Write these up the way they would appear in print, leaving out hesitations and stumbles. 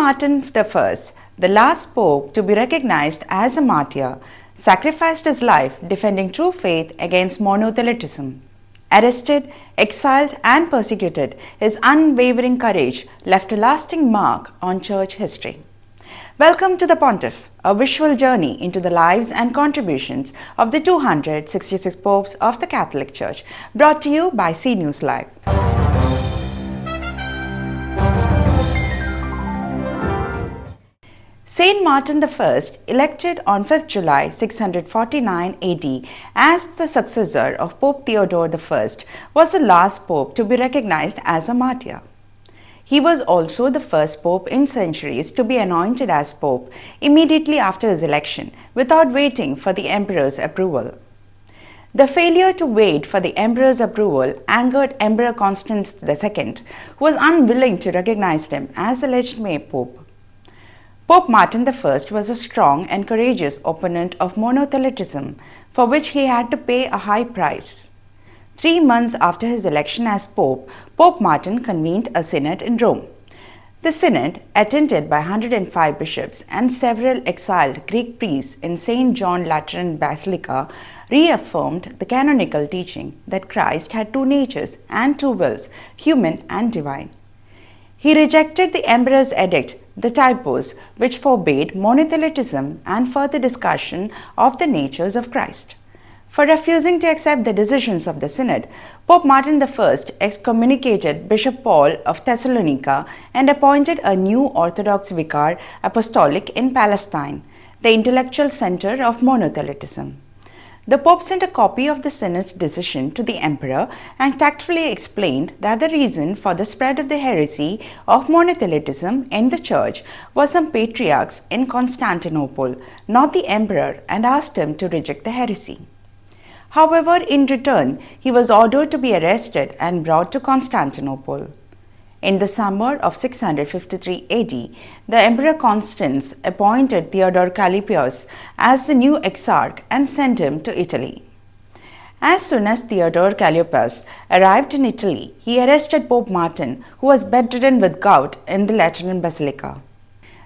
Martin I, the last pope to be recognized as a martyr, sacrificed his life defending true faith against monothelitism. Arrested, exiled and persecuted, his unwavering courage left a lasting mark on church history. Welcome to the Pontiff, a visual journey into the lives and contributions of the 266 popes of the Catholic Church, brought to you by CNewsLive. Saint Martin I, elected on 5th July 649 AD as the successor of Pope Theodore I, was the last pope to be recognized as a martyr. He was also the first pope in centuries to be anointed as pope immediately after his election, without waiting for the emperor's approval. The failure to wait for the emperor's approval angered Emperor Constans II, who was unwilling to recognize him as the legitimate pope. Pope Martin I was a strong and courageous opponent of monothelitism, for which he had to pay a high price. 3 months after his election as pope, Pope Martin convened a synod in Rome. The synod, attended by 105 bishops and several exiled Greek priests in St. John Lateran Basilica, reaffirmed the canonical teaching that Christ had two natures and two wills, human and divine. He rejected the emperor's edict, the Typos, which forbade monothelitism and further discussion of the natures of Christ. For refusing to accept the decisions of the synod, Pope Martin I excommunicated Bishop Paul of Thessalonica and appointed a new Orthodox vicar apostolic in Palestine, the intellectual center of monothelitism. The Pope sent a copy of the synod's decision to the emperor and tactfully explained that the reason for the spread of the heresy of monothelitism in the church was some patriarchs in Constantinople, not the emperor, and asked him to reject the heresy. However, in return, he was ordered to be arrested and brought to Constantinople. In the summer of 653 AD, the Emperor Constans appointed Theodore Callipius as the new exarch and sent him to Italy. As soon as Theodore Callipius arrived in Italy, he arrested Pope Martin, who was bedridden with gout, in the Lateran Basilica.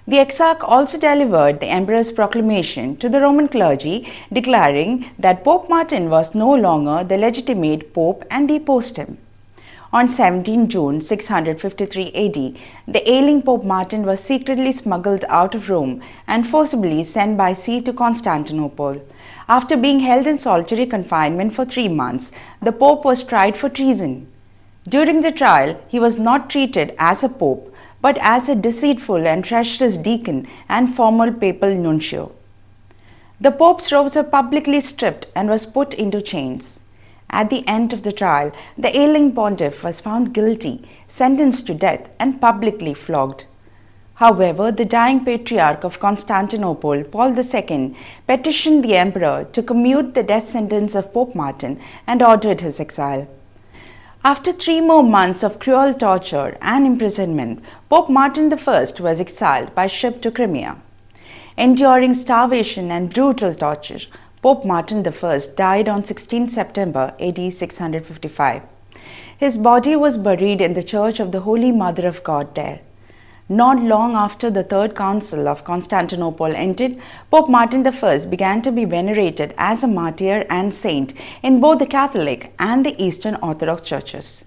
The exarch also delivered the emperor's proclamation to the Roman clergy, declaring that Pope Martin was no longer the legitimate pope, and deposed him. On 17 June 653 AD, the ailing Pope Martin was secretly smuggled out of Rome and forcibly sent by sea to Constantinople. After being held in solitary confinement for 3 months, the Pope was tried for treason. During the trial, he was not treated as a pope, but as a deceitful and treacherous deacon and former papal nuncio. The Pope's robes were publicly stripped and was put into chains. At the end of the trial, the ailing Pontiff was found guilty, sentenced to death, and publicly flogged. However, the dying Patriarch of Constantinople, Paul II, petitioned the Emperor to commute the death sentence of Pope Martin and ordered his exile. After 3 more months of cruel torture and imprisonment, Pope Martin I was exiled by ship to Crimea. Enduring starvation and brutal torture, Pope Martin I died on 16 September AD 655. His body was buried in the Church of the Holy Mother of God there. Not long after the Third Council of Constantinople ended, Pope Martin I began to be venerated as a martyr and saint in both the Catholic and the Eastern Orthodox churches.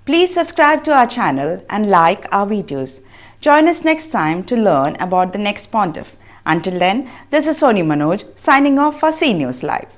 Please subscribe to our channel and like our videos. Join us next time to learn about the next Pontiff. Until then, this is Soni Manoj signing off for CNewsLive.